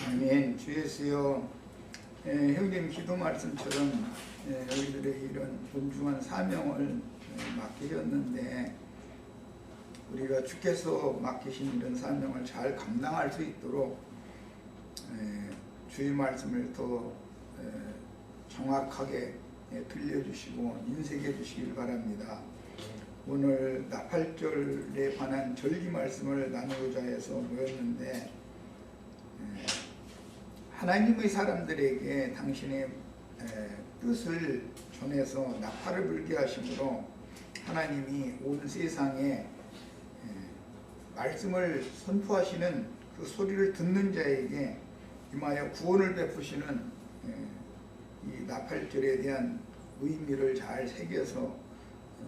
아멘. 주 예수여, 형님 기도 말씀처럼 우리들의 이런 엄중한 사명을 맡기셨는데 우리가 주께서 맡기신 이런 사명을 잘 감당할 수 있도록 주의 말씀을 더 정확하게 들려주시고 인색해 주시길 바랍니다. 오늘 나팔절에 관한 절기 말씀을 나누고자 해서 모였는데 하나님의 사람들에게 당신의 뜻을 전해서 나팔을 불게 하심으로 하나님이 온 세상에 말씀을 선포하시는 그 소리를 듣는 자에게 임하여 구원을 베푸시는 이 나팔절에 대한 의미를 잘 새겨서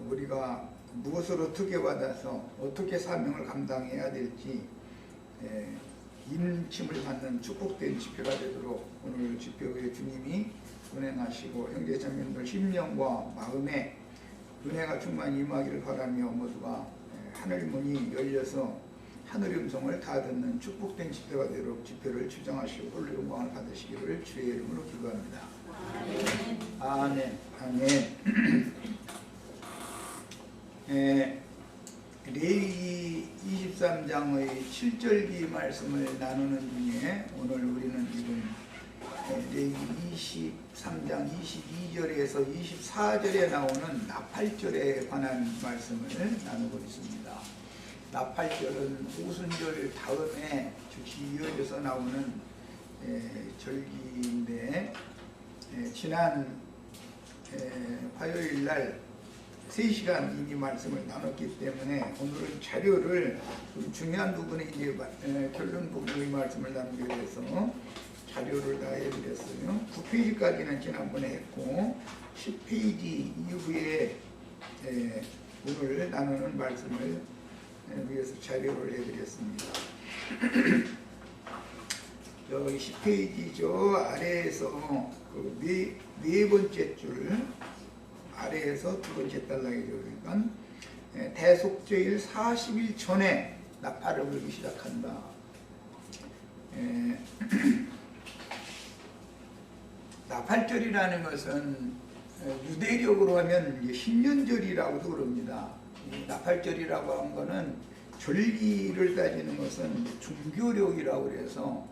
우리가 무엇을 어떻게 받아서 어떻게 사명을 감당해야 될지 인침을 받는 축복된 집회가 되도록 오늘 집회의 주님이 운행하시고 형제자매님들 심령과 마음에 은혜가 충만히 임하기를 바라며 모두가 하늘 문이 열려서 하늘의 음성을 다 듣는 축복된 집회가 되도록 집회를 주장하시고 홀로 영광을 받으시기를 주의 이름으로 기도합니다. 아멘. 아멘. 레위기 23장의 7절기 말씀을 나누는 중에 오늘 우리는 지금 레위기 23장 22절에서 24절에 나오는 나팔절에 관한 말씀을 나누고 있습니다. 나팔절은 오순절 다음에 즉시 이어져서 나오는 절기인데 지난 화요일 날 3시간 이미 말씀을 나눴기 때문에 오늘은 자료를 좀 중요한 부분에 이제 결론 부분의 말씀을 나누게 돼서 자료를 다 해드렸어요. 9페이지까지는 지난번에 했고 10페이지 이후에 오늘 나누는 말씀을 위해서 자료를 해드렸습니다. 여기 10페이지 저 아래에서 그 네 번째 줄 아래에서 두 번째 단락이죠. 그러니까 대속죄일 40일 전에 나팔을 불기 시작한다. 나팔절이라는 것은 유대력으로 하면 이제 신년절이라고도 그럽니다. 나팔절이라고 하는 것은 절기를 따지는 것은 종교력이라고 그래서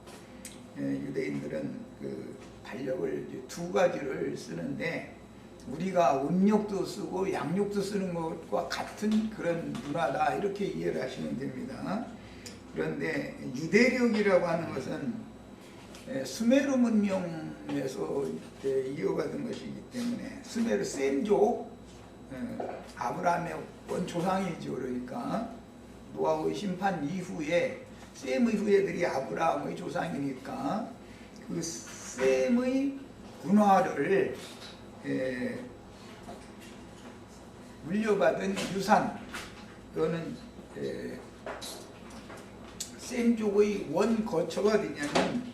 유대인들은 그 달력을 이제 두 가지를 쓰는데 우리가 음력도 쓰고 양력도 쓰는 것과 같은 그런 문화다 이렇게 이해를 하시면 됩니다. 그런데 유대력이라고 하는 것은 수메르 문명에서 이어받은 것이기 때문에 수메르 셈족 아브라함의 원조상이죠. 그러니까 노아의 심판 이후에 셈의 후예들이 아브라함의 조상이니까 그 셈의 문화를 물려받은 유산 또는 셈족의 원 거처가 어디냐면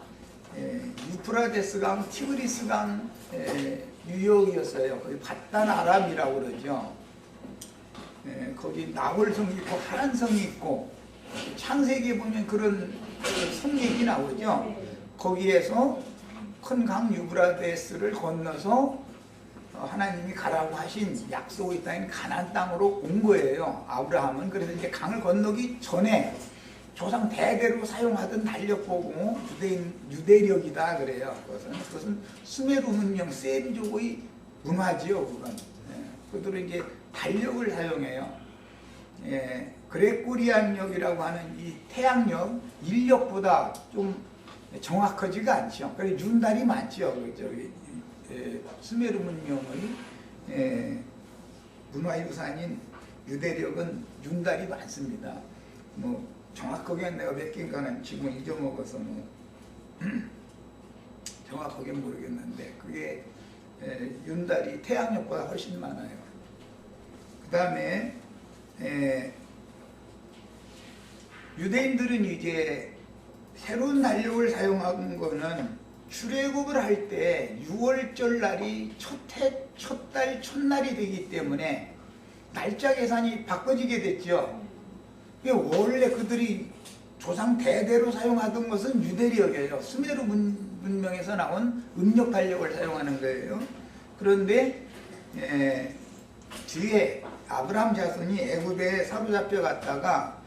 유프라데스강, 티그리스강 유역이었어요. 거기 바단 아람이라고 그러죠. 거기 나홀성이 있고 하란성이 있고 창세기에 보면 그런 성 얘기 나오죠. 거기에서 큰 강 유프라데스를 건너서 하나님이 가라고 하신 약속의 땅인 가나안 땅으로 온 거예요. 아브라함은. 그래서 이제 강을 건너기 전에 조상 대대로 사용하던 달력보고 유대력이다 그래요. 그것은 수메르 문명 셈족의 문화지요. 그건. 그들은 이제 달력을 사용해요. 그레고리안력이라고 하는 이 태양력, 인력보다 좀 정확하지가 않죠. 그래서 윤달이 많죠. 수메르 문명의 문화유산인 유대력은 윤달이 많습니다. 뭐 정확하게 내가 몇 개인가는 지금 잊어먹어서 뭐 정확하게 모르겠는데 그게 윤달이 태양력보다 훨씬 많아요. 그 다음에 유대인들은 이제 새로운 달력을 사용한 거는 출애굽을 할 때 6월절 날이 첫 달 첫날이 되기 때문에 날짜 계산이 바꿔지게 됐죠. 원래 그들이 조상 대대로 사용하던 것은 유대력이에요. 수메르 문명에서 나온 음력 달력을 사용하는 거예요. 그런데 뒤에 아브라함 자손이 애굽에 사로잡혀 갔다가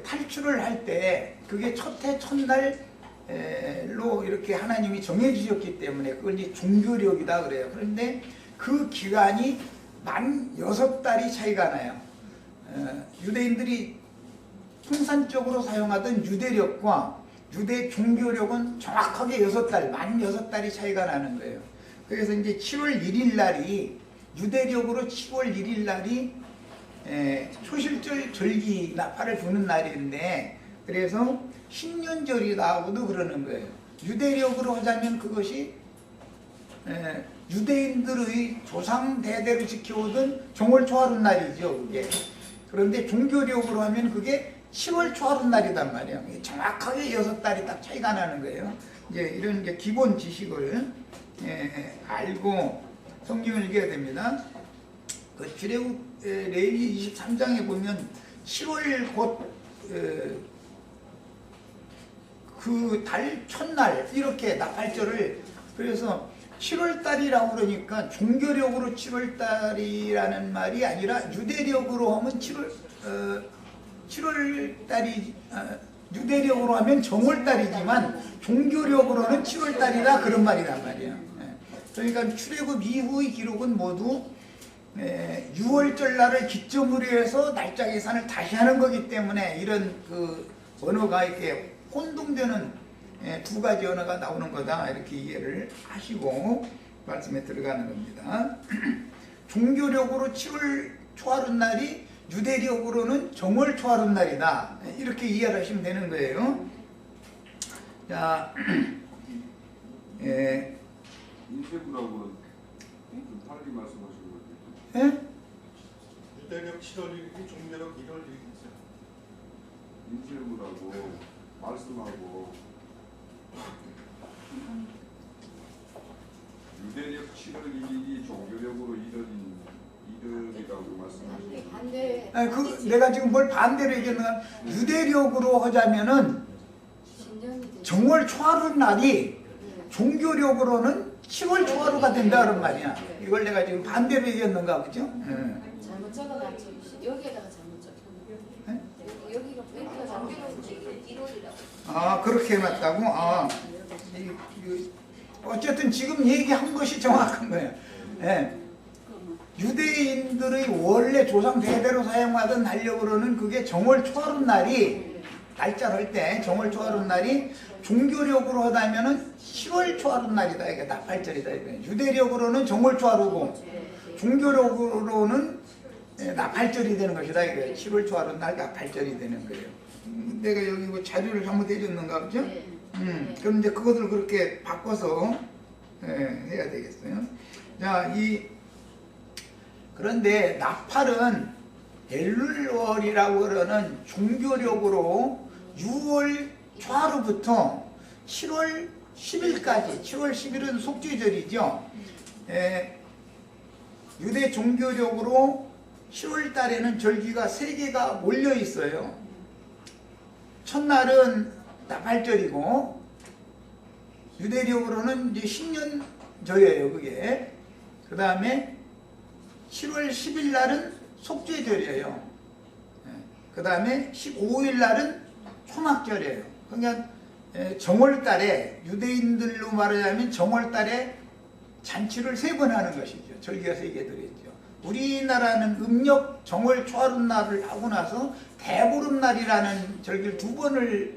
탈출을 할 때 그게 첫해 첫날로 이렇게 하나님이 정해 주셨기 때문에 그걸 이제 종교력이다 그래요. 그런데 그 기간이 만 6달이 차이가 나요. 유대인들이 통산적으로 사용하던 유대력과 유대 종교력은 정확하게 6달, 만 6달이 차이가 나는 거예요. 그래서 이제 7월 1일 날이 유대력으로 7월 1일 날이 초실절 절기 나팔을 부는 날인데 그래서 신년절이라고도 그러는 거예요. 유대력으로 하자면 그것이 유대인들의 조상 대대로 지켜오던 정월 초하룻 날이죠. 그게. 그런데 종교력으로 하면 그게 10월 초하룻 날이단 말이에요. 정확하게 6달이 딱 차이가 나는 거예요. 이제 이런 이제 기본 지식을 알고 성경을 읽어야 됩니다. 그 출애굽 레위기 23장에 보면 7월 곧 그 달 첫날 이렇게 나팔절을 그래서 7월달이라고 그러니까 종교력으로 7월달이라는 말이 아니라 유대력으로 하면 7월달이 유대력으로 하면 정월달이지만 종교력으로는 7월달이다 그런 말이란 말이에요. 그러니까 출애굽 이후의 기록은 모두 6월절 날을 기점으로 해서 날짜 계산을 다시 하는 거기 때문에 이런 그 언어가 이렇게 혼동되는 두 가지 언어가 나오는 거다 이렇게 이해를 하시고 말씀에 들어가는 겁니다. 종교력으로 7월 초하룻 날이 유대력으로는 정월 초하룻 날이다 이렇게 이해를 하시면 되는 거예요. 자, 인쇄부라고는 좀 다르게 말씀하시는 것 같아요. 예? 유대력 7월 1일, 종교력 1월 1일이죠. 인쇄부라고 말씀하고 유대력 7월 1일이 종교력으로 1월이라고 말씀하시는 아니, 그 내가 지금 뭘 반대로 얘기했는가? 유대력으로 하자면은 정월 초하룻 날이 종교력으로는 10월 초하루가 된다 그런 말이야. 이걸 내가 지금 반대로 얘기했는가 보죠? 잘못 적어놨죠. 여기에다가 잘못 적었네. 여기가 웨이트가 잘못 적어놨지. 1월이라고. 아 그렇게 해놨다고? 어쨌든 지금 얘기한 것이 정확한 거예요. 유대인들의 원래 조상 대대로 사용하던 달력으로는 그게 정월 초하룻 날이 날짜를 할 때 정월 초하룻 날이 종교력으로 하다면은 10월 초하룻 날이다 이게 나팔절이다 이게. 유대력으로는 정월 초하루고 종교력으로는 나팔절이 되는 것이다 이게. 10월 초하룻 날 나팔절이 되는 거예요. 내가 여기 뭐 자료를 잘못해 줬는가 보죠? 그럼 이제 그것을 그렇게 바꿔서 해야 되겠어요. 자, 그런데 나팔은 엘룰월이라고 그러는 종교력으로 6월 초하루부터 7월 10일까지 7월 10일은 속죄절이죠. 유대 종교력으로 10월 달에는 절기가 3개가 몰려 있어요. 첫날은 나팔절이고 유대력으로는 이제 신년절이에요. 그게. 그 다음에 7월 10일 날은 속죄절이에요. 그 다음에 15일 날은 초막절이에요. 그러니까 정월달에 유대인들로 말하자면 정월달에 잔치를 3번 하는 것이죠. 절기가 3개 들어있죠. 우리나라는 음력 정월 초하룻날을 하고 나서 대보름날이라는 절기를 2번을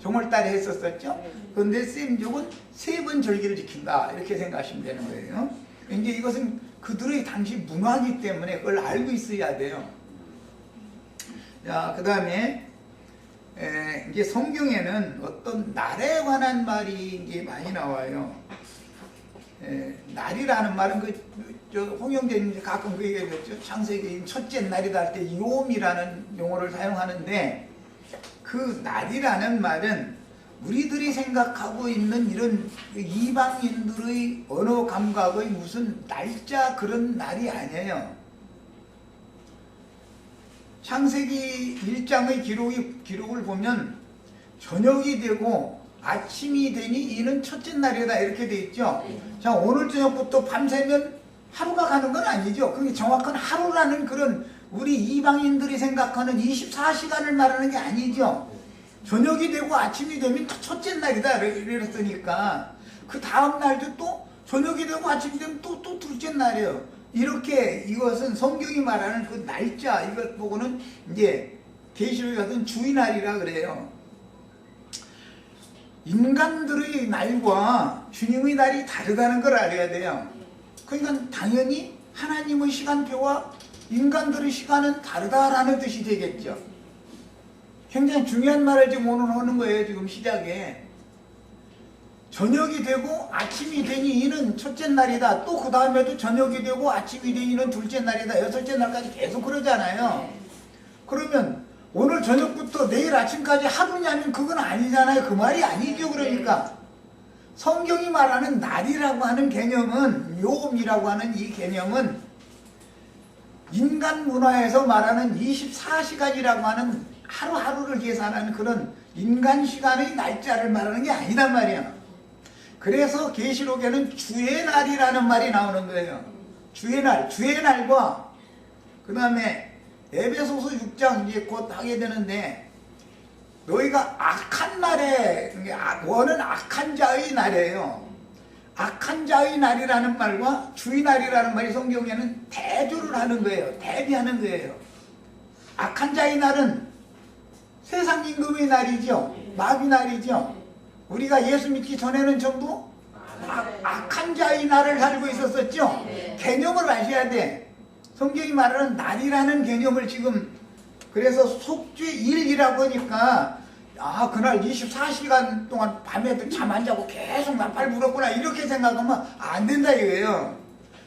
정월달에 했었었죠. 그런데 쌤족은 3번 절기를 지킨다 이렇게 생각하시면 되는 거예요. 이제 이것은 그들의 당시 문화이기 때문에 그걸 알고 있어야 돼요. 자, 그 다음에 이제 성경에는 어떤 날에 관한 말이 이제 많이 나와요. 날이라는 말은 홍영재님 가끔 그 얘기했죠. 창세기 첫째 날이다 할 때 요음이라는 용어를 사용하는데 그 날이라는 말은 우리들이 생각하고 있는 이런 이방인들의 언어 감각의 무슨 날짜 그런 날이 아니에요. 창세기 1장의 기록을 보면 저녁이 되고 아침이 되니 이는 첫째 날이다 이렇게 돼 있죠. 자, 오늘 저녁부터 밤새면 하루가 가는 건 아니죠. 그게 정확한 하루라는 그런 우리 이방인들이 생각하는 24시간을 말하는 게 아니죠. 저녁이 되고 아침이 되면 첫째 날이다 이랬으니까 그 다음 날도 또 저녁이 되고 아침이 되면 또 둘째 날이에요. 이렇게 이것은 성경이 말하는 그 날짜 이것 보고는 이제 계시록에 가서는 주의날이라 그래요. 인간들의 날과 주님의 날이 다르다는 걸 알아야 돼요. 그러니까 당연히 하나님의 시간표와 인간들의 시간은 다르다라는 뜻이 되겠죠. 굉장히 중요한 말을 지금 오늘 하는 거예요. 지금 시작에 저녁이 되고 아침이 되니 이는 첫째 날이다. 또 그 다음에도 저녁이 되고 아침이 되니 이는 둘째 날이다. 여섯째 날까지 계속 그러잖아요. 그러면 오늘 저녁부터 내일 아침까지 하루냐면 그건 아니잖아요. 그 말이 아니죠. 그러니까 성경이 말하는 날이라고 하는 개념은, 요음이라고 하는 이 개념은 인간 문화에서 말하는 24시간이라고 하는 하루하루를 계산하는 그런 인간 시간의 날짜를 말하는 게 아니단 말이야. 그래서 계시록에는 주의 날이라는 말이 나오는 거예요. 주의 날, 주의 날과 그 다음에 에베소서 6장 이제 곧 하게 되는데 너희가 악한 날에, 원은 악한 자의 날이에요. 악한 자의 날이라는 말과 주의 날이라는 말이 성경에는 대조를 하는 거예요. 대비하는 거예요. 악한 자의 날은 세상 임금의 날이죠. 마귀 날이죠. 우리가 예수 믿기 전에는 전부 악한 자의 날을 살고 있었었죠. 개념을 아셔야 돼. 성경이 말하는 날이라는 개념을 지금, 그래서 속죄일이라고 하니까 그날 24시간 동안 밤에도 잠 안 자고 계속 나팔 불었구나 이렇게 생각하면 안 된다 이거예요.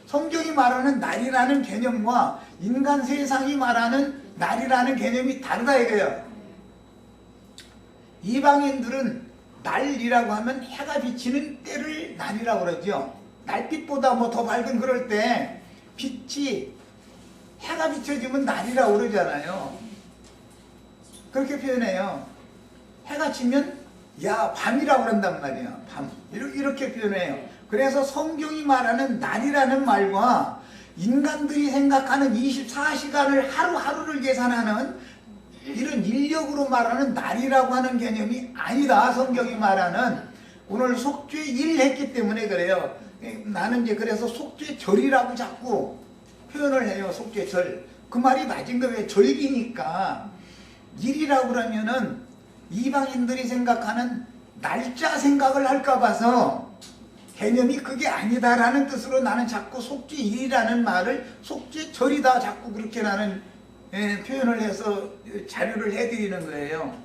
성경이 말하는 날이라는 개념과 인간 세상이 말하는 날이라는 개념이 다르다 이거예요. 이방인들은 날이라고 하면 해가 비치는 때를 날이라고 그러죠. 날빛보다 뭐 더 밝은 그럴 때 빛이 해가 비춰지면 날이라고 그러잖아요. 그렇게 표현해요. 해가 지면 야 밤이라고 그런단 말이야. 밤 이렇게 표현해요. 그래서 성경이 말하는 날이라는 말과 인간들이 생각하는 24시간을 하루하루를 계산하는 이런 인력으로 말하는 날이라고 하는 개념이 아니다. 성경이 말하는 오늘 속죄일 했기 때문에 그래요. 나는 이제 그래서 속죄절이라고 자꾸 표현을 해요. 속죄절. 그 말이 맞은 거예요. 절기니까. 일이라고 그러면은 이방인들이 생각하는 날짜 생각을 할까 봐서 개념이 그게 아니다라는 뜻으로 나는 자꾸 속죄일이라는 말을 속죄절이다 자꾸 그렇게 나는 표현을 해서 자료를 해드리는 거예요.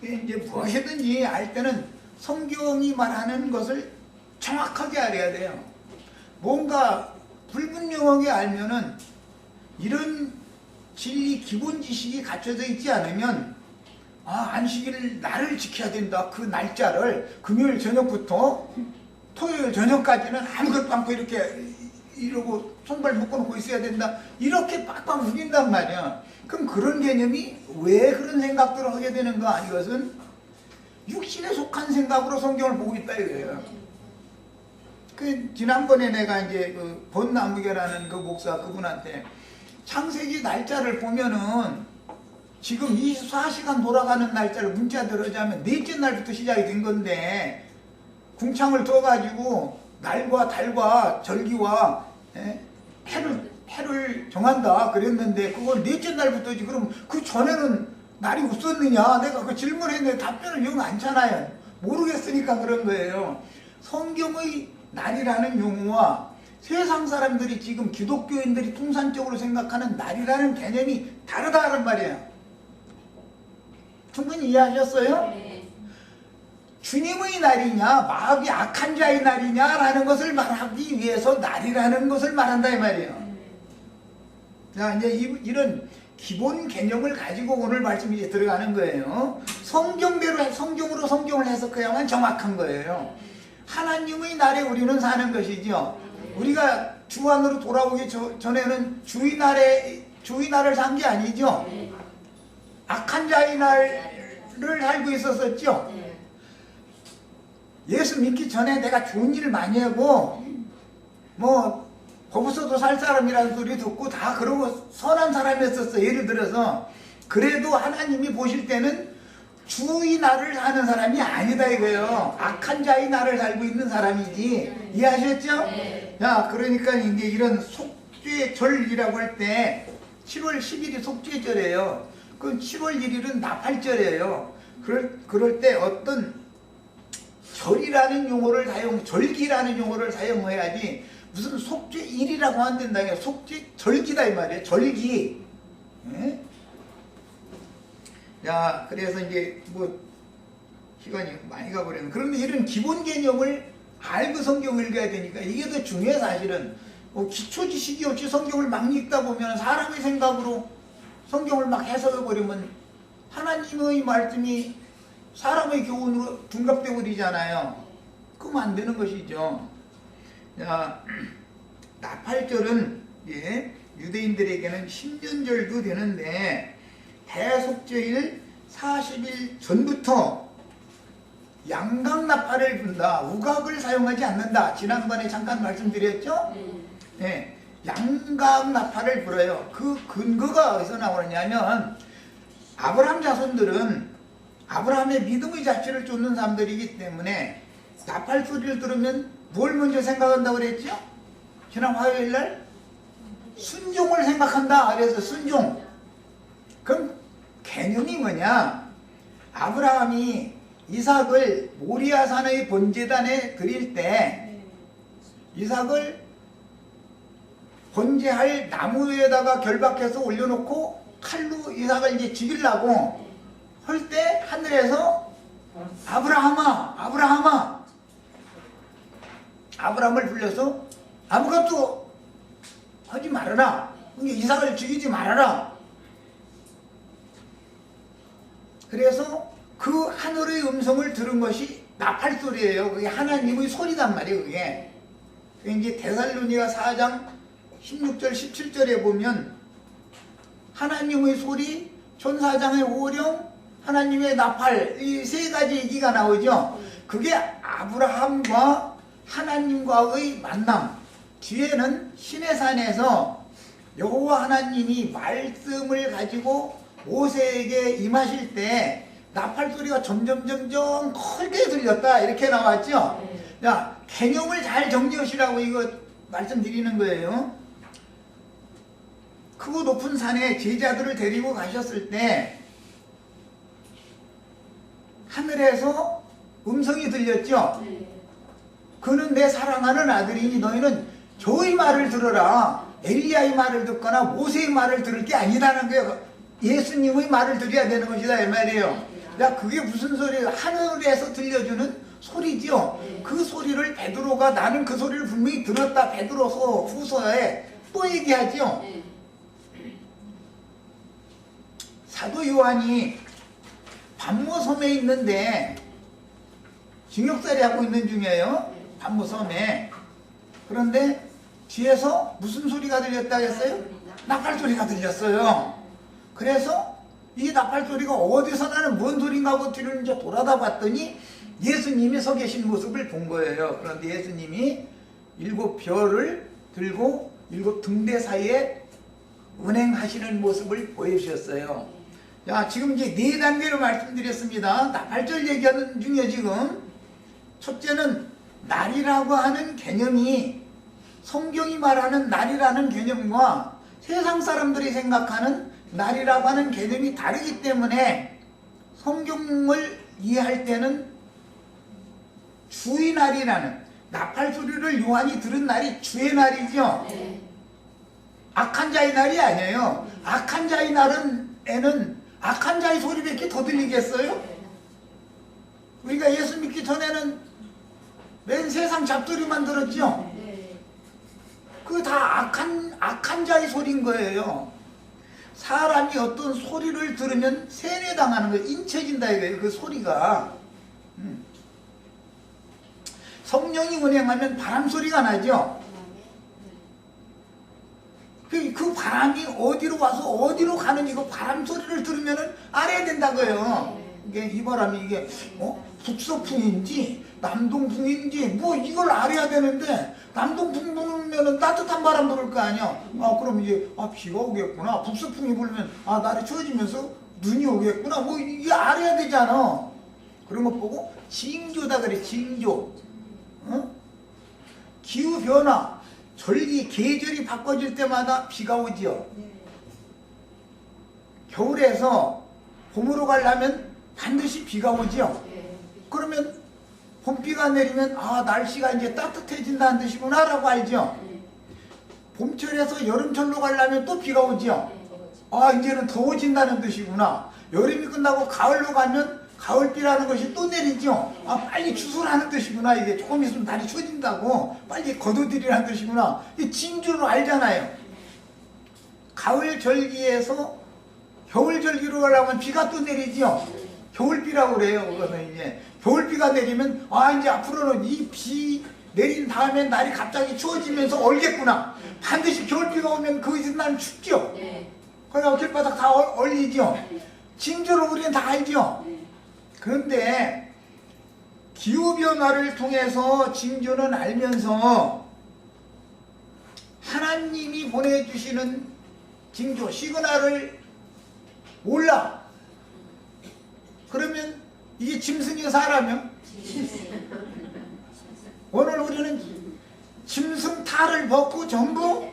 이제 무엇이든지 알 때는 성경이 말하는 것을 정확하게 알아야 돼요. 뭔가 불분명하게 알면은 이런 진리 기본 지식이 갖춰져 있지 않으면 안식일 날을 지켜야 된다. 그 날짜를 금요일 저녁부터 토요일 저녁까지는 아무것도 않고 이렇게 이러고 손발 묶어놓고 있어야 된다. 이렇게 빡빡 우긴단 말이야. 그럼 그런 개념이 왜 그런 생각들을 하게 되는가? 이것은 육신에 속한 생각으로 성경을 보고 있다 이거예요. 지난번에 내가 이제 그 본나무교라는 그 목사 그분한테 창세기 날짜를 보면은 지금 24시간 돌아가는 날짜를 문자대로 하자면 넷째 날부터 시작이 된 건데 궁창을 둬가지고 날과 달과 절기와 해를 정한다 그랬는데 그걸 넷째 날부터지. 그럼 그 전에는 날이 없었느냐? 내가 그 질문했는데 답변을 영 않잖아요. 모르겠으니까 그런 거예요. 성경의 날이라는 용어와 세상 사람들이 지금 기독교인들이 통산적으로 생각하는 날이라는 개념이 다르다는 말이에요. 충분히 이해하셨어요? 네. 주님의 날이냐 마귀 악한 자의 날이냐라는 것을 말하기 위해서 날이라는 것을 말한다 이 말이에요. 자, 이제 이런 기본 개념을 가지고 오늘 말씀이 이제 들어가는 거예요. 성경대로 성경으로 성경을 해석해야만 정확한 거예요. 하나님의 날에 우리는 사는 것이죠. 우리가 주 안으로 돌아오기 전에는 주의 날을 산 게 아니죠. 악한 자의 날 나팔을 달고 있었었죠. 네. 예수 믿기 전에 내가 좋은 일을 많이 하고 뭐 거기서도 살 사람이라는 소리 듣고 다 그러고 선한 사람이었었어. 예를 들어서 그래도 하나님이 보실 때는 주의 나를 사는 사람이 아니다 이거예요. 악한 자의 나를 살고 있는 사람이지. 이해하셨죠? 네. 자, 그러니까 이제 이런 속죄절이라고 할 때 7월 10일이 속죄절이에요. 그 7월 1일은 나팔절이에요. 그럴 때 어떤 절이라는 용어를 절기라는 용어를 사용해야지 무슨 속죄일이라고 안 된다. 속죄절기다 이 말이에요. 절기. 예? 자, 그래서 이제 뭐 시간이 많이 가버렸네. 그런데 이런 기본 개념을 알고 성경을 읽어야 되니까 이게 더 중요해. 사실은 기초 지식이 없이 성경을 막 읽다 보면 사람의 생각으로 성경을 막 해석해버리면 하나님의 말씀이 사람의 교훈으로 둔갑되어 버리잖아요. 그러면 안 되는 것이죠. 자, 나팔절은 유대인들에게는 신년절도 되는데 대속죄일 40일 전부터 양각나팔을 분다. 우각을 사용하지 않는다. 지난번에 잠깐 말씀드렸죠? 네, 양각나팔을 불어요. 그 근거가 어디서 나오느냐면 아브라함 자손들은 아브라함의 믿음의 자체를 쫓는 사람들이기 때문에 나팔 소리를 들으면 뭘 먼저 생각한다고 그랬죠? 지난 화요일날 순종을 생각한다. 그래서 순종. 그럼 개념이 뭐냐? 아브라함이 이삭을 모리아산의 번제단에 드릴 때 이삭을 번제할 나무 위에다가 결박해서 올려놓고 칼로 이삭을 이제 죽이려고 할 때 하늘에서 아브라함아, 아브라함아, 아브라함을 불러서 아무것도 하지 말아라. 이삭을 죽이지 말아라. 그래서 그 하늘의 음성을 들은 것이 나팔 소리예요. 그게 하나님의 소리단 말이에요. 그게 이제 데살로니가 4장 16절 17절에 보면 하나님의 소리, 천사장의 호령, 하나님의 나팔, 이 세 가지 얘기가 나오죠. 그게 아브라함과 하나님과의 만남. 뒤에는 시내산에서 여호와 하나님이 말씀을 가지고 모세에게 임하실 때 나팔 소리가 점점 크게 들렸다. 이렇게 나왔죠. 자, 개념을 잘 정리하시라고 이거 말씀드리는 거예요. 크고 높은 산에 제자들을 데리고 가셨을 때 하늘에서 음성이 들렸죠. 그는 내 사랑하는 아들이니 너희는 저의 말을 들어라. 엘리야의 말을 듣거나 모세의 말을 들을 게 아니라는 거예요. 예수님의 말을 들어야 되는 것이다 이 말이에요. 야, 그게 무슨 소리예요? 하늘에서 들려주는 소리죠. 그 소리를 베드로가 나는 그 소리를 분명히 들었다. 베드로서 후서에 또 얘기하죠. 사도 요한이 반모섬에 있는데 징역살이 하고 있는 중이에요. 반모섬에. 그런데 뒤에서 무슨 소리가 들렸다 했어요? 나팔 소리가 들렸어요. 그래서 이 나팔 소리가 어디서 나는 뭔 소리인가 하고 뒤를 이제 돌아다 봤더니 예수님이 서 계신 모습을 본 거예요. 그런데 예수님이 7별을 들고 7등대 사이에 운행하시는 모습을 보여주셨어요. 자, 지금 이제 4단계로 말씀드렸습니다. 나팔절 얘기하는 중이에요, 지금. 첫째는 날이라고 하는 개념이 성경이 말하는 날이라는 개념과 세상 사람들이 생각하는 날이라고 하는 개념이 다르기 때문에 성경을 이해할 때는 주의 날이라는 나팔 소리를 요한이 들은 날이 주의 날이죠. 악한 자의 날이 아니에요. 악한 자의 날에는 악한 자의 소리밖에 더 들리겠어요? 우리가 예수 믿기 전에는 맨 세상 잡소리만 들었죠? 그거 다 악한 자의 소리인 거예요. 사람이 어떤 소리를 들으면 세뇌당하는 거예요. 인체진다 이거예요. 그 소리가. 성령이 운행하면 바람 소리가 나죠. 그 바람이 어디로 와서 어디로 가는지 그 바람 소리를 들으면 알아야 된다고요. 이게 이 바람이 이게 북서풍인지 남동풍인지 뭐 이걸 알아야 되는데 남동풍 불면은 따뜻한 바람 불을 거 아니야. 그럼 이제 비가 오겠구나. 북서풍이 불면 날이 추워지면서 눈이 오겠구나. 뭐 이게 알아야 되잖아. 그런 거 보고 징조다 그래. 징조. 기후 변화, 절기, 계절이 바꿔질 때마다 비가 오지요. 겨울에서 봄으로 가려면 반드시 비가 오지요. 그러면 봄비가 내리면 날씨가 이제 따뜻해진다는 뜻이구나 라고 알죠. 봄철에서 여름철로 가려면 또 비가 오지요. 이제는 더워진다는 뜻이구나. 여름이 끝나고 가을로 가면 가을비라는 것이 또 내리죠. 빨리 추수하는 뜻이구나. 이게 조금 있으면 날이 추워진다고 빨리 거둬들이라는 뜻이구나. 이 징조로 알잖아요. 가을 절기에서 겨울 절기로 가려면 비가 또 내리죠. 겨울비라고 그래요. 그것은 이제 겨울비가 내리면 이제 앞으로는 이 비 내린 다음에 날이 갑자기 추워지면서 얼겠구나. 반드시 겨울비가 오면 거기서 날은 춥죠. 그러니까 길바닥 다 얼리죠. 징조로 우리는 다 알죠. 그런데 기후변화를 통해서 징조는 알면서 하나님이 보내주시는 징조, 시그널을 몰라. 그러면 이게 짐승이 사람이요? 오늘 우리는 짐승 탈을 벗고 전부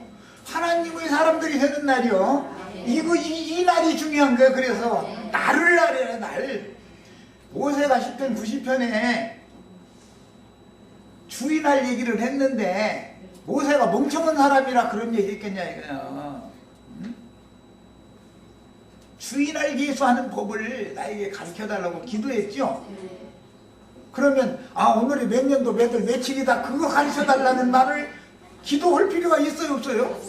하나님의 사람들이 되는 날이요. 이 날이 중요한 거예요. 그래서 날을 알아요. 날. 모세가 10편 90편에 주의날 얘기를 했는데 모세가 멍청한 사람이라 그런 얘기 했겠냐 이거야. 주의날 기수하는 법을 나에게 가르쳐달라고 기도했죠. 그러면 오늘이 몇 년도 몇월 며칠이다 그거 가르쳐달라는 말을 기도할 필요가 있어요 없어요?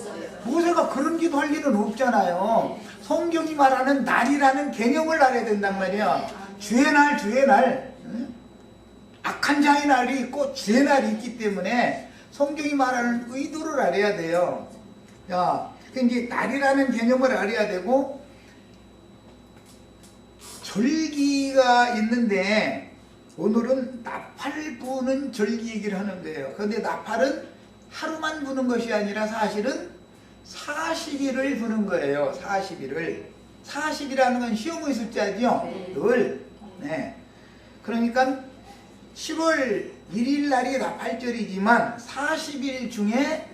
모세가 그런 기도할 일은 없잖아요. 성경이 말하는 날이라는 개념을 알아야 된단 말이야. 주의 날, 주의 날. 악한 자의 날이 있고 주의 날이 있기 때문에 성경이 말하는 의도를 알아야 돼요. 이제 날이라는 개념을 알아야 되고 절기가 있는데 오늘은 나팔 부는 절기 얘기를 하는 거예요. 그런데 나팔은 하루만 부는 것이 아니라 사실은 40일을 부는 거예요. 40일을. 40이라는 건 시험의 숫자죠. 늘. 그러니까 10월 1일 날이 나팔절이지만 40일 중에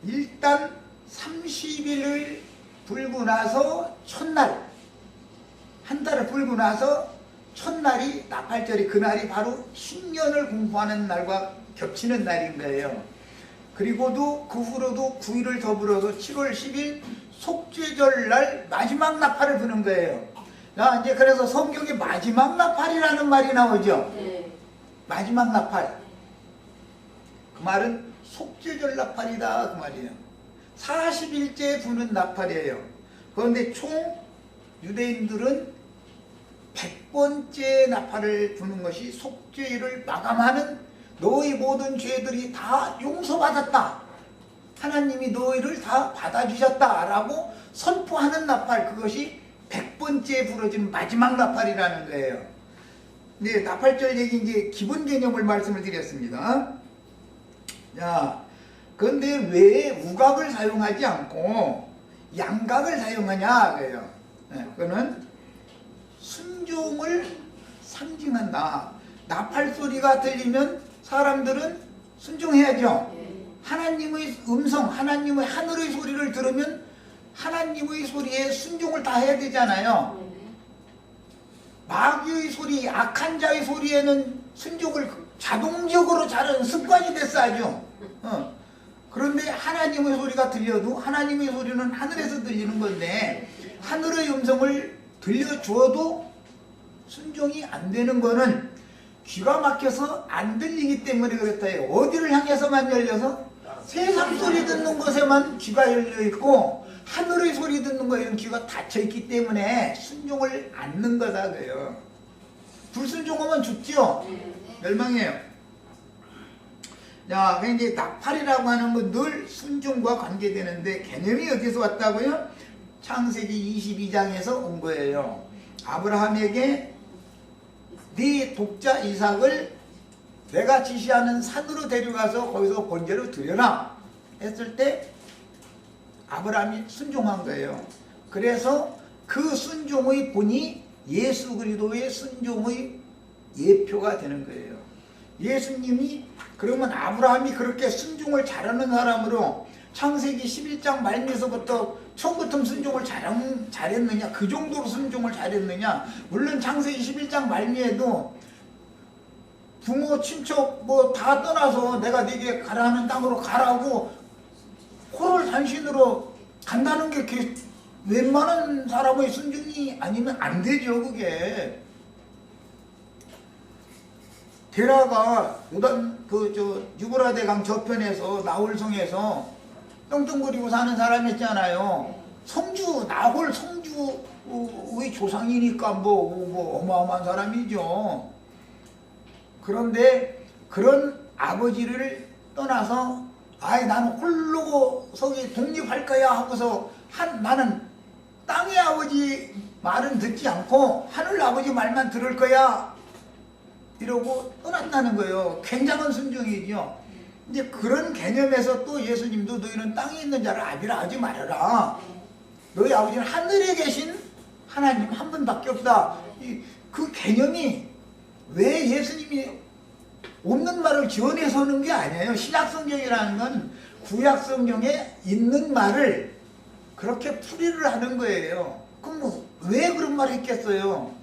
일단 30일을 불고 나서 첫날, 한 달을 불고 나서 첫날이 나팔절이, 그날이 바로 신년을 공포하는 날과 겹치는 날인 거예요. 그리고도 그 후로도 9일을 더불어서 7월 10일 속죄절 날 마지막 나팔을 부는 거예요. 이제 그래서 성경에 마지막 나팔이라는 말이 나오죠. 마지막 나팔. 그 말은 속죄절 나팔이다 그 말이에요. 40일째 부는 나팔이에요. 그런데 총 유대인들은 100번째 나팔을 부는 것이 속죄를 마감하는 너희 모든 죄들이 다 용서받았다. 하나님이 너희를 다 받아주셨다라고 선포하는 나팔, 그것이 100번째 부러진 마지막 나팔이라는 거예요. 네, 나팔절 얘기 이제 기본 개념을 말씀을 드렸습니다. 그런데 왜 우각을 사용하지 않고 양각을 사용하냐 그래요. 그거는 순종을 상징한다. 나팔 소리가 들리면 사람들은 순종해야죠. 하나님의 음성, 하나님의 하늘의 소리를 들으면 하나님의 소리에 순종을 다 해야 되잖아요. 마귀의 소리, 악한 자의 소리에는 순종을 자동적으로 잘하는 습관이 됐어 아주. 그런데 하나님의 소리가 들려도 하나님의 소리는 하늘에서 들리는 건데 하늘의 음성을 들려주어도 순종이 안 되는 거는 귀가 막혀서 안 들리기 때문에 그렇다 해요. 어디를 향해서만 열려서? 세상 소리 듣는 곳에만 귀가 열려있고 하늘의 소리 듣는 거에는 귀가 닫혀있기 때문에 순종을 않는 거다 그래요. 불순종하면 죽죠? 멸망해요. 이제 나팔이라고 하는 건 늘 순종과 관계되는데 개념이 어디서 왔다고요? 창세기 22장에서 온 거예요. 아브라함에게 네 독자 이삭을 내가 지시하는 산으로 데려가서 거기서 번제로 드려라 했을 때 아브라함이 순종한 거예요. 그래서 그 순종의 본이 예수 그리스도의 순종의 예표가 되는 거예요. 예수님이 그러면 아브라함이 그렇게 순종을 잘하는 사람으로 창세기 11장 말미에서부터 처음부터 순종을 잘했느냐, 그 정도로 순종을 잘했느냐. 물론 창세기 11장 말미에도 부모 친척 뭐 다 떠나서 내가 네게 가라는 땅으로 가라고 코를 단신으로 간다는 게 웬만한 사람의 순종이 아니면 안 되죠. 그게 데라가 요단 유브라데강 저편에서 나홀성에서 떵떵거리고 사는 사람 있잖아요. 나홀 성주의 조상이니까 뭐 어마어마한 사람이죠. 그런데 그런 아버지를 떠나서 나는 홀로 서기 독립할 거야 하고서 나는 땅의 아버지 말은 듣지 않고 하늘 아버지 말만 들을 거야 이러고 떠났다는 거예요. 굉장한 순종이죠. 이제 그런 개념에서 또 예수님도 너희는 땅에 있는 자를 아비라 하지 말아라. 너희 아버지는 하늘에 계신 하나님 한 분밖에 없다. 그 개념이 왜 예수님이 없는 말을 지어내서 하는 게 아니에요. 신약성경이라는 건 구약성경에 있는 말을 그렇게 풀이를 하는 거예요. 그럼 왜 그런 말을 했겠어요?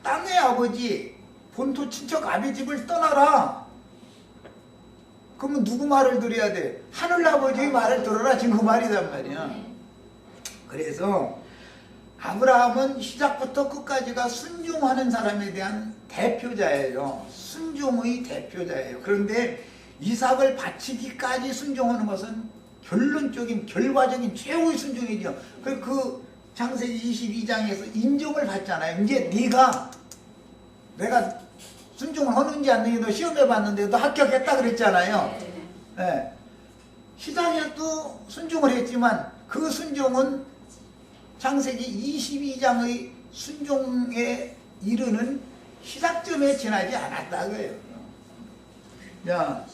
땅의 아버지, 본토 친척 아비 집을 떠나라. 그러면 누구 말을 들어야 돼? 하늘 아버지의 말을 들어라. 지금 그 말이란 말이야. 그래서 아브라함은 시작부터 끝까지가 순종하는 사람에 대한 대표자예요. 순종의 대표자예요. 그런데 이삭을 바치기까지 순종하는 것은 결론적인 결과적인 최후의 순종이죠. 그 창세기 22장에서 인정을 받잖아요. 이제 내가 순종을 하는지 안 하는지 너 시험해 봤는데 너 합격했다 그랬잖아요. 네. 시작에도 순종을 했지만 그 순종은 창세기 22장의 순종에 이르는 시작점에 지나지 않았다고요. 자,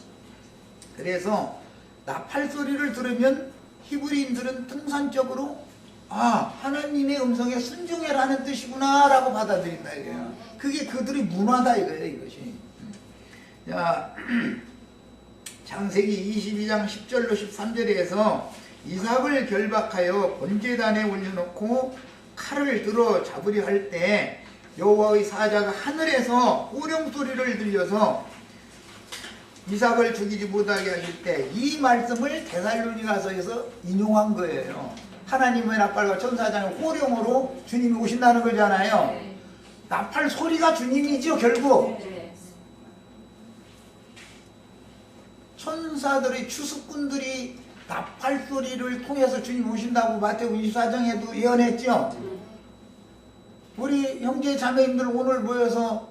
그래서 나팔 소리를 들으면 히브리인들은 통산적으로 하나님의 음성에 순종해라는 뜻이구나 라고 받아들인다 이거예요. 그게 그들의 문화다 이거예요. 이것이. 자, 창세기 22장 10절로 13절에서 이삭을 결박하여 번제단에 올려놓고 칼을 들어 잡으려 할 때 여호와의 사자가 하늘에서 호령 소리를 들려서 이삭을 죽이지 못하게 하실 때 이 말씀을 데살로니가서에서 인용한 거예요. 하나님의 나팔과 천사장의 호령으로 주님이 오신다는 거잖아요. 나팔 소리가 주님이죠. 결국 천사들의 추수꾼들이 나팔 소리를 통해서 주님 오신다고 마태복음 24장에도 예언했죠. 우리 형제 자매님들 오늘 모여서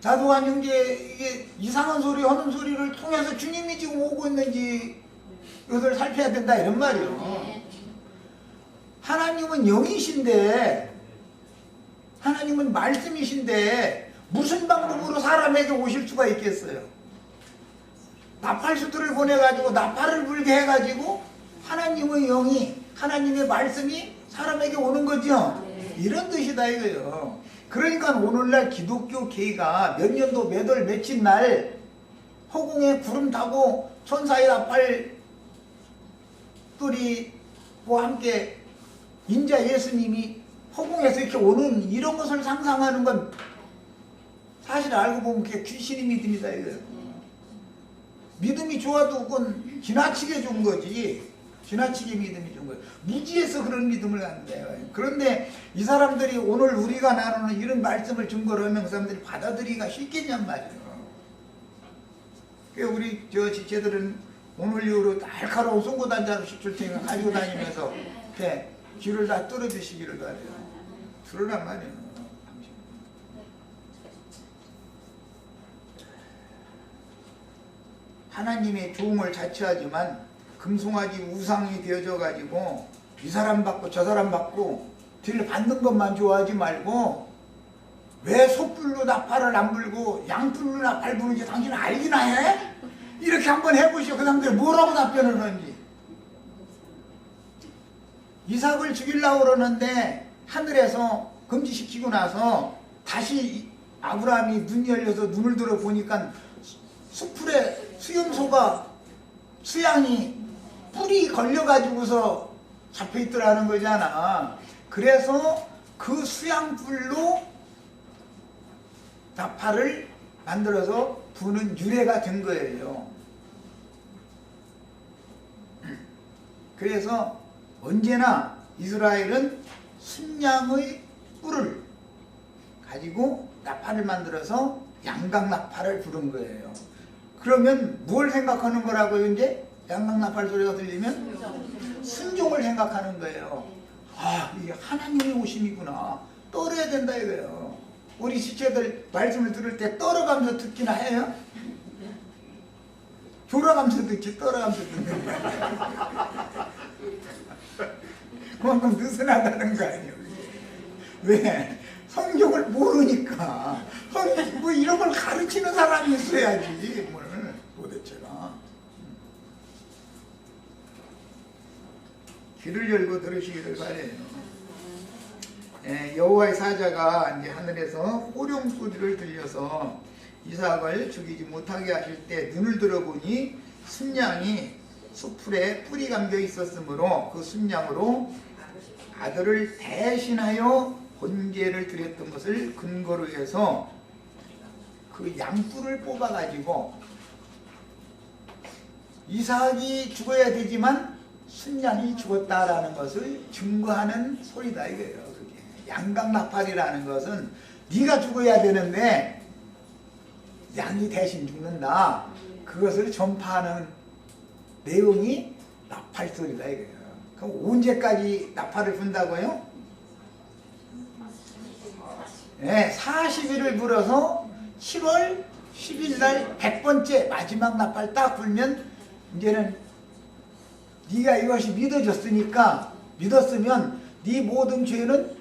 자두한 형제 이게 이상한 소리 하는 소리를 통해서 주님이 지금 오고 있는지 이것을 살펴야 된다 이런 말이에요. 하나님은 영이신데 하나님은 말씀이신데 무슨 방법으로 사람에게 오실 수가 있겠어요? 나팔수들을 보내가지고 나팔을 불게 해가지고 하나님의 영이 하나님의 말씀이 사람에게 오는 거죠. 이런 뜻이다 이거예요. 그러니까 오늘날 기독교 계가 몇 년도 몇 월 며칠 날 허공에 구름 타고 천사의 나팔 소리와 함께 인자 예수님이 허공에서 이렇게 오는 이런 것을 상상하는 건 사실 알고 보면 그게 귀신의 믿음이다 이거예요. 믿음이 좋아도 그건 지나치게 좋은 거지. 지나치게 믿음이 좋은 거예요. 무지해서 그런 믿음을 갖는데요. 그런데 이 사람들이 오늘 우리가 나누는 이런 말씀을 증거로 하면 그 사람들이 받아들이기가 쉽겠냔 말이에요. 우리 지체들은 오늘 이후로 날카로운 송곳단자로 줄 테니까 가지고 다니면서 이렇게 귀를 다 뚫어주시기를 바래요. 들으란 말이에요. 하나님의 종을 자처하지만 금송아지 우상이 되어져 가지고 이 사람 받고 저 사람 받고 뒤를 받는 것만 좋아하지 말고 왜 소뿔로 나팔을 안 불고 양뿔로 나팔 부는지 당신은 알기나 해? 이렇게 한번 해보시오. 그 사람들이 뭐라고 답변을 하는지. 이삭을 죽이려고 그러는데 하늘에서 금지시키고 나서 다시 아브라함이 눈이 열려서 눈을 들어 보니까 수풀에 수염소가 수양이 뿔이 걸려가지고서 잡혀있더라는 거잖아. 그래서 그 수양뿔로 나팔을 만들어서 부는 유래가 된 거예요. 그래서 언제나 이스라엘은 순양의 뿔을 가지고 나팔을 만들어서 양강나팔을 부른 거예요. 그러면 뭘 생각하는 거라고요? 이제 양강나팔 소리가 들리면 순종을 생각하는 거예요. 아, 이게 하나님의 오심이구나. 떨어야 된다 이거예요. 우리 지체들 말씀을 들을 때 떨어가면서 듣기나 해요? 졸아가면서 듣지 떨어가면서 듣는 거야. 그만큼 느슨하다는 거 아니에요. 왜? 성경을 모르니까. 뭐 이런 걸 가르치는 사람이 있어야지. 뭘 도대체가. 귀를 열고 들으시기를 바래요. 여호와의 사자가 이제 하늘에서 호령 소리를 들려서 이삭을 죽이지 못하게 하실 때 눈을 들어보니 순양이 수풀에 뿔이 감겨 있었으므로 그 순양으로 아들을 대신하여 번제를 드렸던 것을 근거로 해서 그 양뿔을 뽑아가지고 이삭이 죽어야 되지만 순양이 죽었다라는 것을 증거하는 소리다 이거예요. 그게. 양강나팔이라는 것은 네가 죽어야 되는데 양이 대신 죽는다. 그것을 전파하는 내용이 나팔 소리다 이거예요. 그럼 언제까지 나팔을 분다고요? 네, 40일을 불어서 7월 10일 날 100번째 마지막 나팔 딱 불면 이제는 네가 이것이 믿어졌으니까 믿었으면 네 모든 죄는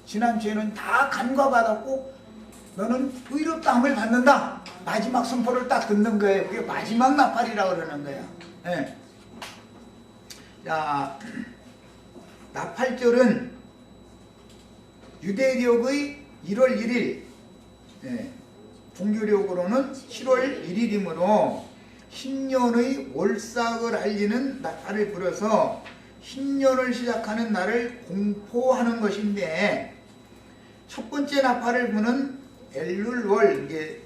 지난 죄는 다 간과받았고 너는 의롭다함을 받는다. 마지막 선포를 딱 듣는 거예요. 그게 마지막 나팔이라고 그러는 거야. 네. 자, 나팔절은 유대력의 1월 1일, 네. 종교력으로는 7월 1일이므로 신년의 월삭을 알리는 나팔을 불어서 신년을 시작하는 날을 공포하는 것인데 첫 번째 나팔을 부는 엘룰월, 이게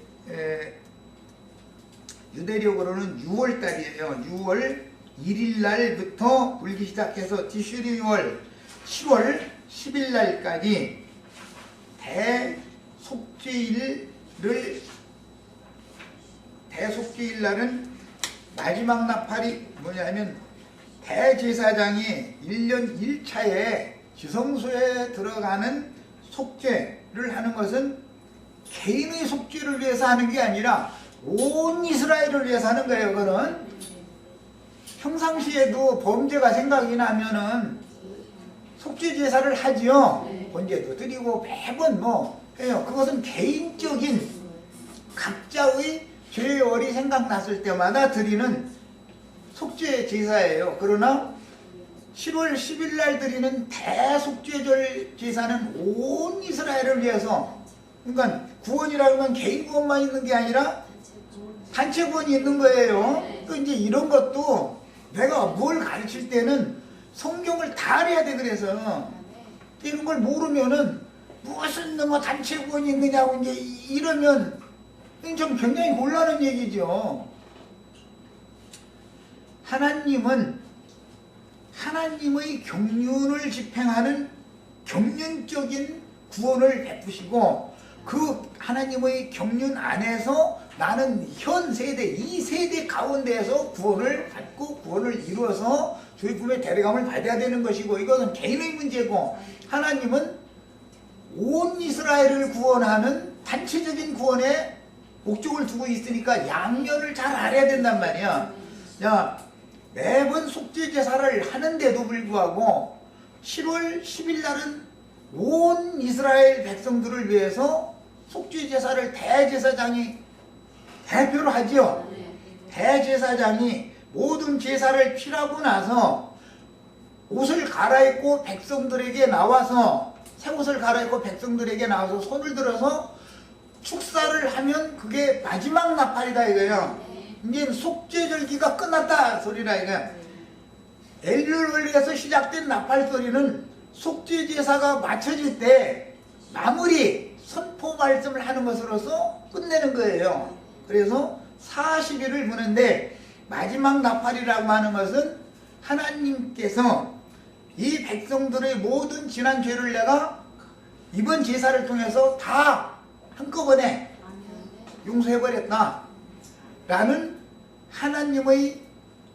유대력으로는 6월달이에요. 6월 1일 날부터 불기 시작해서 티슈리월 7월 10일 날까지 대속죄일 날은 마지막 나팔이 뭐냐면 대제사장이 1년 1차에 지성소에 들어가는 속죄를 하는 것은 개인의 속죄를 위해서 하는 게 아니라 온 이스라엘을 위해서 하는 거예요. 그거는 평상시에도 범죄가 생각이 나면은 속죄 제사를 하지요. 번제도 드리고 매번 뭐 해요. 그것은 개인적인 각자의 죄월이 생각났을 때마다 드리는 속죄 제사예요. 그러나 7월 10일 날 드리는 대속죄절 제사는 온 이스라엘을 위해서, 그러니까 구원이라는 건 개인 구원만 있는 게 아니라 단체 구원이 있는 거예요. 또 이제 이런 것도 내가 뭘 가르칠 때는 성경을 다 알아야 돼. 그래서 이런 걸 모르면은 무슨 뭐 단체 구원이 있느냐고 이제 이러면 좀 굉장히 곤란한 얘기죠. 하나님은 하나님의 경륜을 집행하는 경륜적인 구원을 베푸시고 그 하나님의 경륜 안에서 나는 현 세대, 이 세대 가운데에서 구원을 받고 구원을 이루어서 주의 품에 데려감을 받아야 되는 것이고 이것은 개인의 문제고 하나님은 온 이스라엘을 구원하는 단체적인 구원에 목적을 두고 있으니까 양면을 잘 알아야 된단 말이야. 야, 매번 속죄 제사를 하는데도 불구하고 7월 10일 날은 온 이스라엘 백성들을 위해서 속죄 제사를 대제사장이 대표로 하지요. 대제사장이 모든 제사를 치르고 나서 옷을 갈아입고 백성들에게 나와서 새 옷을 갈아입고 백성들에게 나와서 손을 들어서 축사를 하면 그게 마지막 나팔이다 이거예요. 이제 속죄절기가 끝났다 소리라 이거야. 엘룰월에서 시작된 나팔 소리는 속죄 제사가 마쳐질 때 마무리 선포 말씀을 하는 것으로서 끝내는 거예요. 그래서 40일을 부는데 마지막 나팔이라고 하는 것은 하나님께서 이 백성들의 모든 지난 죄를 내가 이번 제사를 통해서 다 한꺼번에 용서해버렸다 라는 하나님의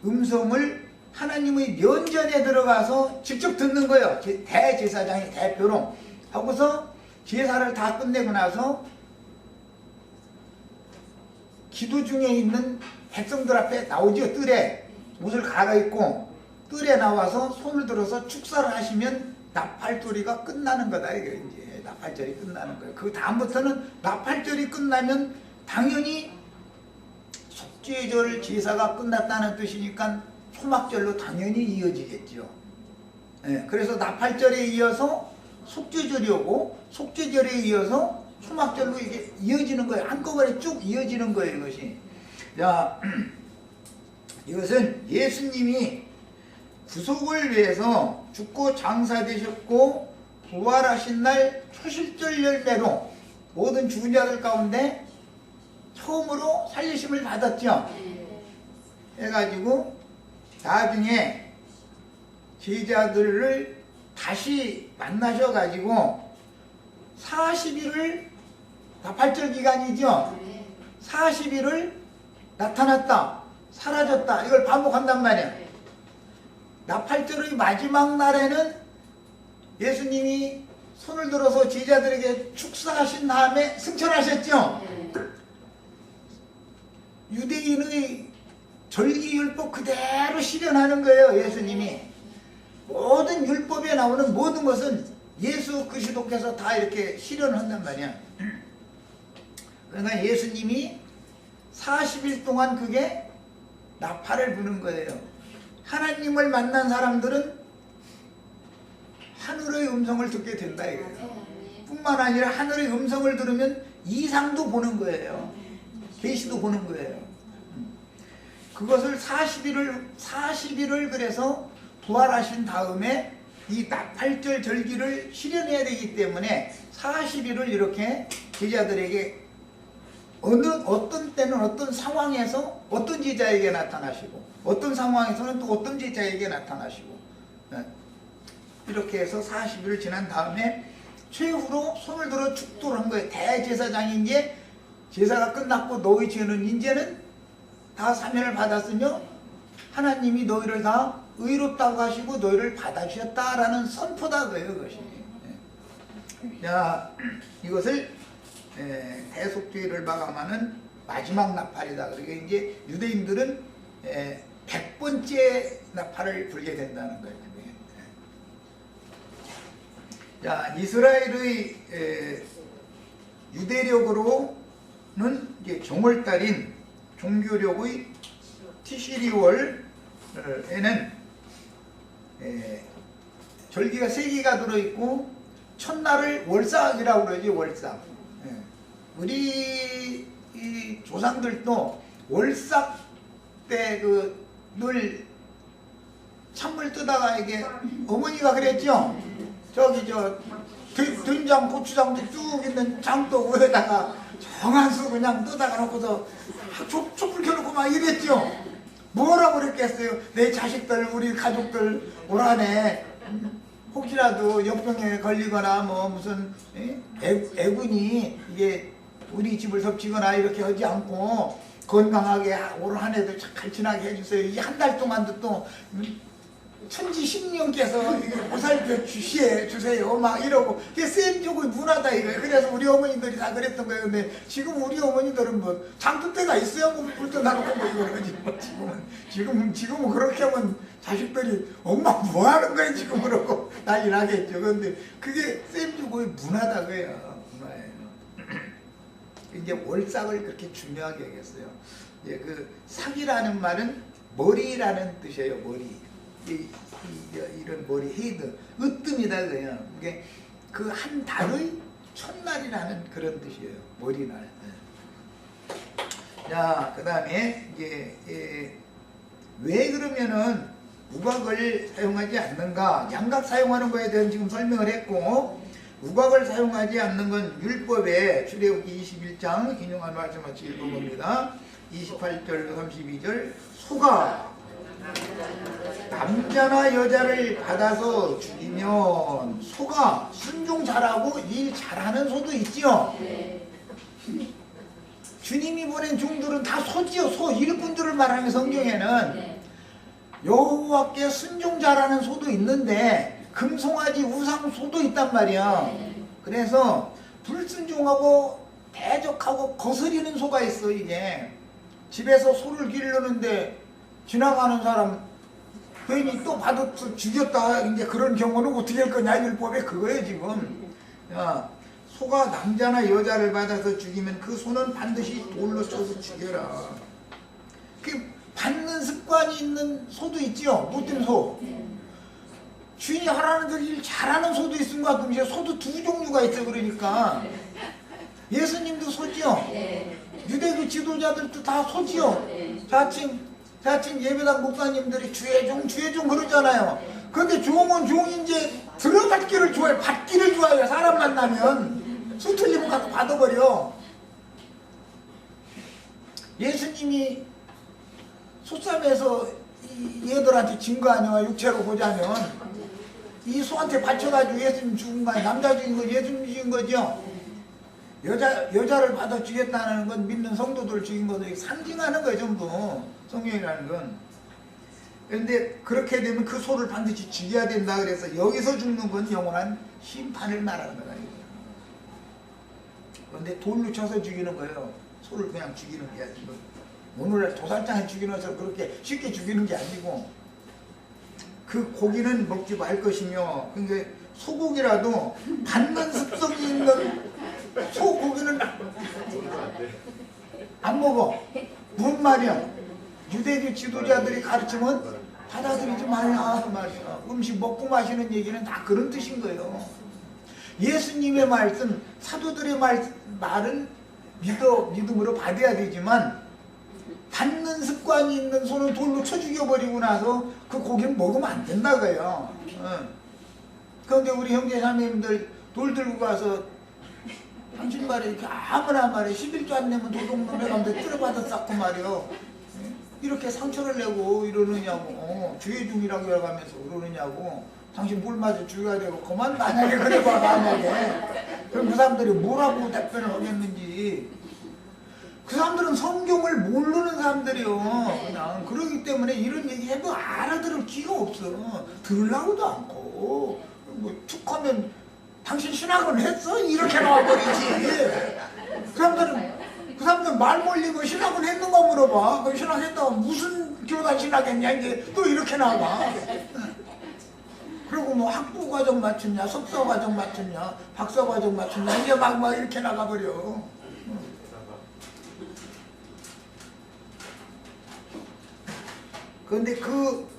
음성을 하나님의 면전에 들어가서 직접 듣는 거예요. 대제사장이 대표로 하고서 제사를 다 끝내고 나서 기도 중에 있는 백성들 앞에 나오죠. 뜰에 옷을 갈아입고 뜰에 나와서 손을 들어서 축사를 하시면 나팔소리가 끝나는 거다. 이게 이제 나팔절이 끝나는 거예요. 그 다음부터는 나팔절이 끝나면 당연히 속죄절 제사가 끝났다는 뜻이니까 초막절로 당연히 이어지겠죠. 예, 그래서 나팔절에 이어서 속죄절이 오고 속죄절에 이어서 초막절로 이게 이어지는 거예요. 한꺼번에 쭉 이어지는 거예요. 이것이. 자, 이것은 예수님이 구속을 위해서 죽고 장사되셨고 부활하신 날 초실절 열매로 모든 죽은 자들 가운데 처음으로 살리심을 받았죠. 해가지고 나중에 제자들을 다시 만나셔가지고 40일을 나팔절 기간이죠. 40일을 나타났다, 사라졌다 이걸 반복한단 말이야. 나팔절의 마지막 날에는 예수님이 손을 들어서 제자들에게 축사하신 다음에 승천하셨죠. 유대인의 절기율법 그대로 실현하는 거예요. 예수님이 모든 율법에 나오는 모든 것은 예수 그리스도께서 다 이렇게 실현한단 말이야. 그러니까 예수님이 40일 동안 그게 나팔을 부는 거예요. 하나님을 만난 사람들은 하늘의 음성을 듣게 된다 이거예요. 뿐만 아니라 하늘의 음성을 들으면 이상도 보는 거예요. 계시도 보는 거예요. 그것을 40일을 그래서 부활하신 다음에 이 나팔절 절기를 실현해야 되기 때문에 40일을 이렇게 제자들에게 어떤 때는 어떤 상황에서 어떤 제자에게 나타나시고 어떤 상황에서는 또 어떤 제자에게 나타나시고 이렇게 해서 40일을 지난 다음에 최후로 손을 들어 축도를 한 거예요. 대제사장인 게 제사가 끝났고 너희 죄는 이제는 다 사면을 받았으며 하나님이 너희를 다 의롭다고 하시고 너희를 받아주셨다라는 선포다 그예요. 그것이. 자, 이것을 대속죄를 마감하는 마지막 나팔이다. 그러니까 이제 유대인들은 100번째 나팔을 불게 된다는 거예요. 자, 이스라엘의 유대력으로는 이제 정월달인 종교력의 티시리월에는 절기가 3개가 들어있고 첫날을 월삭이라고 그러지. 월삭. 우리 이 조상들도 월삭 때 늘 찬물 뜨다가 이게 어머니가 그랬죠. 저기 된장 고추장도 쭉 있는 장도 위에다가 정한수 그냥 떠다가 놓고서 촛불 켜놓고 막 이랬죠. 뭐라고 그랬겠어요. 내 자식들 우리 가족들 올 한해 혹시라도 역병에 걸리거나 뭐 무슨 애군이 이게 우리 집을 덮치거나 이렇게 하지 않고 건강하게 올 한해도 잘 지나게 해주세요. 이 한 달 동안도 또 천지 신령께서 보살펴 주세요 막 이러고 그게 쌤 주고 문화다 이거예요. 그래서 우리 어머니들이 다 그랬던 거예요. 근데 지금 우리 어머니들은 뭐 장투대가 있어야 뭐 불도 나놓고 뭐 이거지. 뭐 지금은 그렇게 하면 자식들이 엄마 뭐 하는 거야 지금 그러고 난리 나겠죠. 근데 그게 쌤 주고 문화다 그래요. 문화예요. 이제 월삭을 그렇게 중요하게 하겠어요. 예, 그 삭이라는 말은 머리라는 뜻이에요. 머리. 이런 머리 헤드 으뜸이다 그래요. 이게 그 한 달의 첫날이라는 그런 뜻이에요. 머리날. 자, 그 다음에 이제 왜 그러면은 우각을 사용하지 않는가? 양각 사용하는 거에 대한 지금 설명을 했고, 우각을 사용하지 않는 건 율법에 출애굽기 21장 인용한 말씀 같이 읽어봅니다. 28절 32절 소가 남자나 여자를 받아서 죽이면 소가 순종 잘하고 일 잘하는 소도 있지요. 주님이 보낸 종들은 다 소지요. 소 일꾼들을 말하는 성경에는 여호와께 순종 잘하는 소도 있는데 금송아지 우상 소도 있단 말이야. 그래서 불순종하고 대적하고 거스리는 소가 있어. 이게 집에서 소를 기르는데 지나가는 사람 괜히 또 받아서 죽였다 이제 그런 경우는 어떻게 할 거냐 율법에 그거예요 지금. 야, 소가 남자나 여자를 받아서 죽이면 그 소는 반드시 돌로 쳐서 죽여라. 그 받는 습관이 있는 소도 있지요. 못된 소. 주인이 하라는 대로 일 잘하는 소도 있은 것 같고 이제 소도 두 종류가 있어. 그러니까 예수님도 소지요. 유대교 지도자들도 다 소지요. 자칭 예배당 목사님들이 주의종 그러잖아요. 그런데 종은 종인지 들어받기를 좋아해. 받기를 좋아해요. 사람 만나면 수틀리면 가서 받아버려. 예수님이 소쌈에서 얘들한테 진 거 아니야. 육체로 보자면 이 소한테 바쳐가지고 예수님 죽은 거 아니야. 남자 죽인 거 예수님 죽인 거죠. 여자를 받아 주겠다는 건 믿는 성도들 죽인 거도 상징하는 거예요. 전부 성경이라는 건. 그런데 그렇게 되면 그 소를 반드시 죽여야 된다. 그래서 여기서 죽는 건 영원한 심판을 말하는 거다. 그런데 돌로 쳐서 죽이는 거예요. 소를 그냥 죽이는 게 아니고 오늘날 도살장에 죽이는 것처럼 그렇게 쉽게 죽이는 게 아니고 그 고기는 먹지 말 것이며, 그러니까 소고기라도 받는 습성이 있는 소고기는 안 먹어. 뭔 말이야? 유대교 지도자들이 가르치면 받아들이지 말라 그 말이야. 음식 먹고 마시는 얘기는 다 그런 뜻인 거예요. 예수님의 말씀, 사도들의 말은 믿음으로 받아야 되지만 받는 습관이 있는 소는 돌로 쳐 죽여버리고 나서 그 고기는 먹으면 안 된다고요. 그런데 우리 형제 자매님들 돌 들고 가서 당신 말에 이렇게 아무나 말에 11조 안 내면 도둑놈에 가면 뜯어받아 쌓고 말이요. 이렇게 상처를 내고 이러느냐고. 주의중이라고 해가면서 그러느냐고. 당신 물 맞아 죽여야 되고 그만. 만약에 그래 봐. 만약에 그럼 그 사람들이 뭐라고 답변을 하겠는지. 그 사람들은 성경을 모르는 사람들이요. 그냥 그러기 때문에 이런 얘기 해도 알아들을 기가 없어. 들으려고도 않고 뭐 툭하면 당신 신학은 했어? 이렇게 나와버리지. 그 사람들은 말 몰리고 신학은 했는가 물어봐. 그 신학했다고 무슨 교단 신학했냐 이제 또 이렇게 나와. 그리고 뭐 학부과정 맞췄냐, 석사과정 맞췄냐, 박사과정 맞췄냐 이제 막 이렇게 나가버려. 그런데 그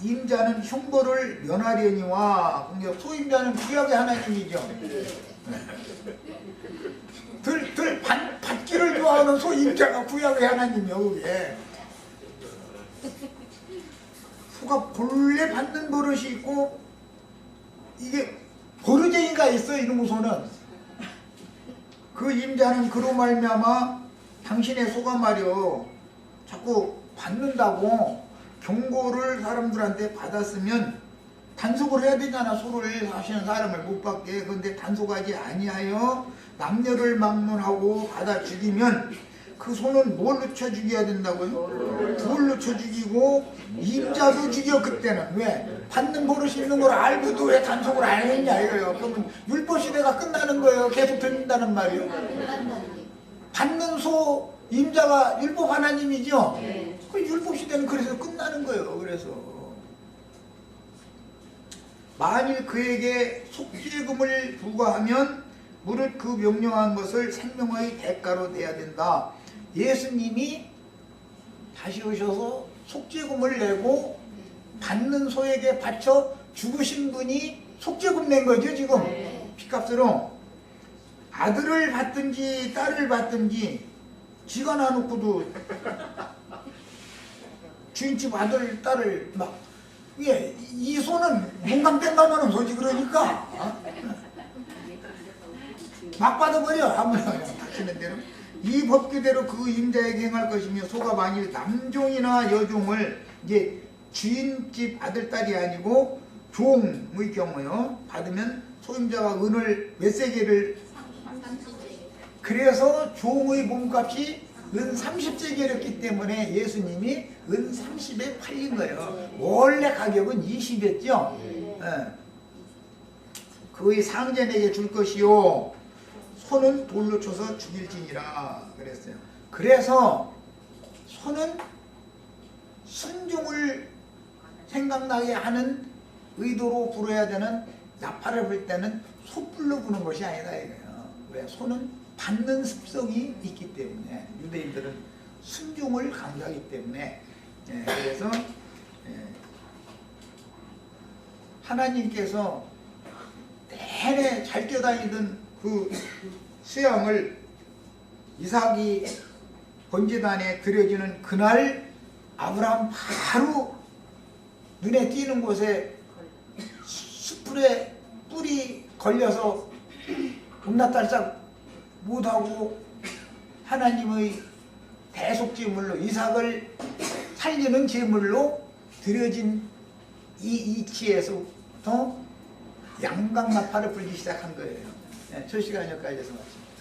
소임자는 흉보를 면하려니와, 소임자는 구약의 하나님이죠. 받기를 좋아하는 소임자가 구약의 하나님이요. 그게 소가 본래 받는 버릇이 있고 이게 버르쟁이가 있어. 이놈의 소는 그 임자는 그로 말미암아 당신의 소가 말이요 자꾸 받는다고 경고를 사람들한테 받았으면 단속을 해야 되잖아. 소를 하시는 사람을 못 받게. 그런데 단속하지 아니하여 남녀를 막론하고 받아 죽이면 그 소는 뭘로 쳐 죽여야 된다고요? 돌로 쳐 죽이고 임자도 죽여 그때는. 왜? 받는 버릇이 있는 걸 알고도 왜 단속을 안 했냐 이거예요. 그러면 율법 시대가 끝나는 거예요. 계속 듣는다는 말이요. 받는 소 임자가 율법 하나님이죠. 그 율법 시대는 그래서 끝나는 거예요. 그래서 만일 그에게 속죄금을 부과하면 무릇 그 명령한 것을 생명의 대가로 내야 된다. 예수님이 다시 오셔서 속죄금을 내고 받는 소에게 바쳐 죽으신 분이 속죄금 낸 거죠 지금. 피값으로. 아들을 받든지 딸을 받든지 지가 놔놓고도 주인집 아들 딸을 막, 예, 이 소는 몽강땡강하는 소지. 그러니까 막 받아버려. 아무나 그냥 닥치는 대로. 이 법규대로 그 임자에게 행할 것이며, 소가 만일 남종이나 여종을 이제 주인집 아들 딸이 아니고 종의 경우요 받으면 소임자가 은을 몇 세겔을, 그래서 종의 몸값이 은 30세겔이었기 때문에 예수님이 은 30에 팔린 거예요. 원래 가격은 20이었죠. 그의 상전에게 줄 것이요 소는 돌로 쳐서 죽일지니라 그랬어요. 그래서 소는 순종을 생각나게 하는 의도로 불어야 되는, 나팔을 불 때는 소뿔로 부는 것이 아니다 이거예요. 왜? 소는 받는 습성이 있기 때문에, 유대인들은 순종을 강조하기 때문에. 그래서 하나님께서 내내 잘 뛰어다니던 그 수양을 이삭이 번제단에 드려지는 그날 아브라함 바로 눈에 띄는 곳에 숯불에 뿔이 걸려서 음나달싹 못하고 하나님의 대속제물로 이삭을 살리는 제물로 드려진 이 이치에서부터 양강나팔을 불기 시작한 거예요. 첫 시간 여기까지 해서 마칩니다.